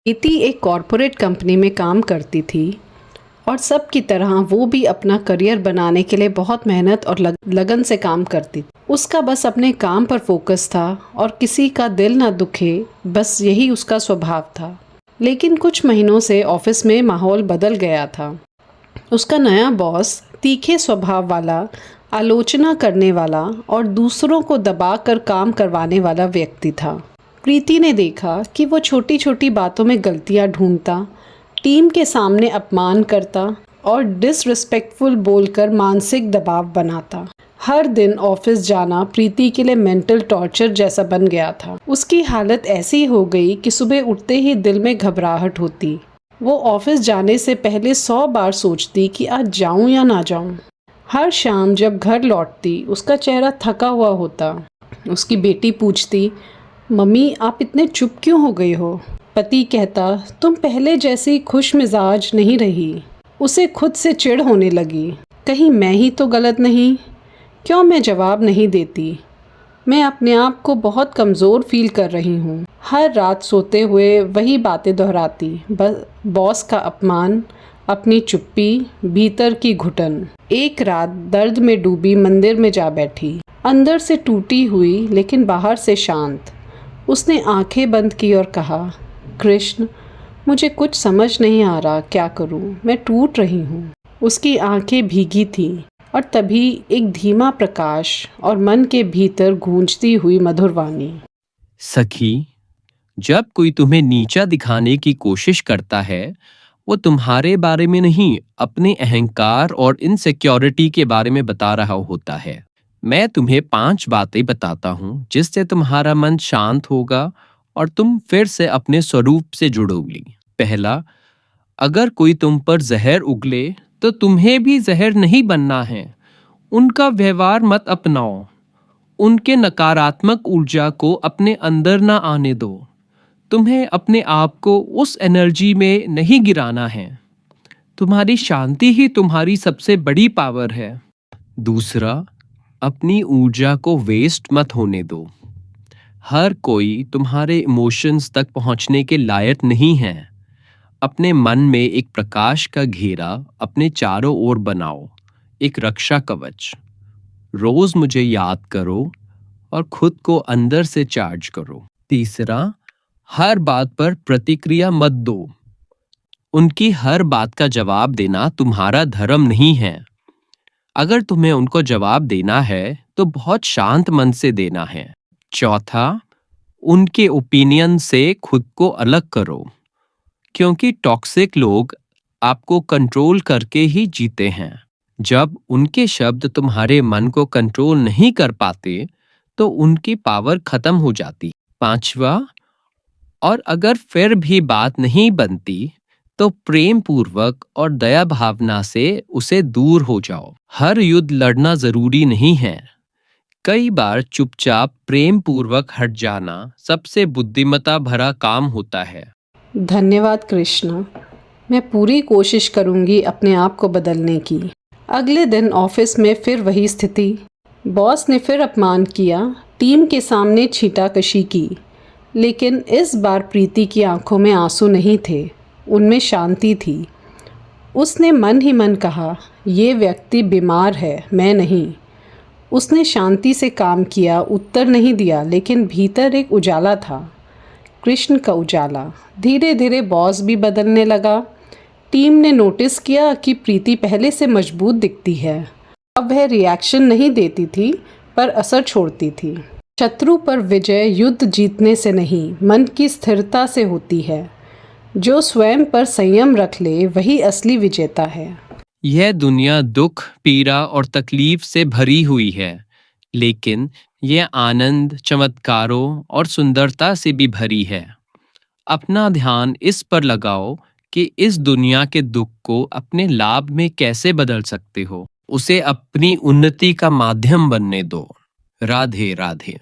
प्रीति एक corporate company में काम करती थी और सब की तरह वो भी अपना करियर बनाने के लिए बहुत मेहनत और लगन से काम करती थी। उसका बस अपने काम पर फोकस था और किसी का दिल ना दुखे, बस यही उसका स्वभाव था। लेकिन कुछ महीनों से ऑफिस में माहौल बदल गया था। उसका नया बॉस तीखे स्वभाव वाला, आलोचना करने वाला और दूसरों को दबाकर काम करवाने वाला व्यक्ति था। प्रीति ने देखा कि वो छोटी छोटी बातों में गलतियां ढूंढता, टीम के सामने अपमान करता और डिसरिस्पेक्टफुल बोलकर मानसिक दबाव बनाता। हर दिन ऑफिस जाना प्रीति के लिए मेंटल टॉर्चर जैसा बन गया था। उसकी हालत ऐसी हो गई कि सुबह उठते ही दिल में घबराहट होती। वो ऑफिस जाने से पहले 100 बार सोचती कि आज जाऊं या ना जाऊं। हर शाम जब घर लौटती उसका चेहरा थका हुआ होता। उसकी बेटी पूछती, मम्मी आप इतने चुप क्यों हो गई हो? पति कहता, तुम पहले जैसी खुश मिजाज नहीं रही। उसे खुद से चिढ़ होने लगी। कहीं मैं ही तो गलत नहीं? क्यों मैं जवाब नहीं देती? मैं अपने आप को बहुत कमज़ोर फील कर रही हूँ। हर रात सोते हुए वही बातें दोहराती, बॉस का अपमान, अपनी चुप्पी, भीतर की घुटन। एक रात दर्द में डूबी मंदिर में जा बैठी, अंदर से टूटी हुई लेकिन बाहर से शांत। उसने आंखें बंद की और कहा, कृष्ण, मुझे कुछ समझ नहीं आ रहा, क्या करूं? मैं टूट रही हूं। उसकी आंखें भीगी थीं और तभी एक धीमा प्रकाश और मन के भीतर गूंजती हुई मधुर वाणी। सखी, जब कोई तुम्हें नीचा दिखाने की कोशिश करता है, वो तुम्हारे बारे में नहीं, अपने अहंकार और इनसिक्योरिटी के बारे में बता रहा होता है। मैं तुम्हें 5 बातें बताता हूँ जिससे तुम्हारा मन शांत होगा और तुम फिर से अपने स्वरूप से जुड़ोगी। पहला, अगर कोई तुम पर जहर उगले तो तुम्हें भी जहर नहीं बनना है। उनका व्यवहार मत अपनाओ। उनके नकारात्मक ऊर्जा को अपने अंदर ना आने दो। तुम्हें अपने आप को उस एनर्जी में नहीं गिराना है। तुम्हारी शांति ही तुम्हारी सबसे बड़ी पावर है। दूसरा, अपनी ऊर्जा को वेस्ट मत होने दो। हर कोई तुम्हारे इमोशंस तक पहुंचने के लायक नहीं है। अपने मन में एक प्रकाश का घेरा अपने चारों ओर बनाओ, एक रक्षा कवच। रोज मुझे याद करो और खुद को अंदर से चार्ज करो। तीसरा, हर बात पर प्रतिक्रिया मत दो। उनकी हर बात का जवाब देना तुम्हारा धर्म नहीं है। अगर तुम्हें उनको जवाब देना है तो बहुत शांत मन से देना है। चौथा, उनके ओपिनियन से खुद को अलग करो, क्योंकि टॉक्सिक लोग आपको कंट्रोल करके ही जीते हैं। जब उनके शब्द तुम्हारे मन को कंट्रोल नहीं कर पाते तो उनकी पावर खत्म हो जाती। पांचवा, और अगर फिर भी बात नहीं बनती तो प्रेम पूर्वक और दया भावना से उसे दूर हो जाओ। हर युद्ध लड़ना जरूरी नहीं है। कई बार चुपचाप प्रेम पूर्वक हट जाना सबसे बुद्धिमत्ता भरा काम होता है। धन्यवाद कृष्ण, मैं पूरी कोशिश करूंगी अपने आप को बदलने की। अगले दिन ऑफिस में फिर वही स्थिति। बॉस ने फिर अपमान किया, टीम के सामने छींटाकशी की। लेकिन इस बार प्रीति की आंखों में आंसू नहीं थे, उनमें शांति थी। उसने मन ही मन कहा, ये व्यक्ति बीमार है, मैं नहीं। उसने शांति से काम किया, उत्तर नहीं दिया, लेकिन भीतर एक उजाला था, कृष्ण का उजाला। धीरे धीरे बॉस भी बदलने लगा। टीम ने नोटिस किया कि प्रीति पहले से मजबूत दिखती है। अब वह रिएक्शन नहीं देती थी, पर असर छोड़ती थी। शत्रु पर विजय युद्ध जीतने से नहीं, मन की स्थिरता से होती है। जो स्वयं पर संयम रख ले वही असली विजेता है। यह दुनिया दुख, पीड़ा और तकलीफ से भरी हुई है, लेकिन यह आनंद, चमत्कारों और सुंदरता से भी भरी है। अपना ध्यान इस पर लगाओ कि इस दुनिया के दुख को अपने लाभ में कैसे बदल सकते हो। उसे अपनी उन्नति का माध्यम बनने दो। राधे राधे।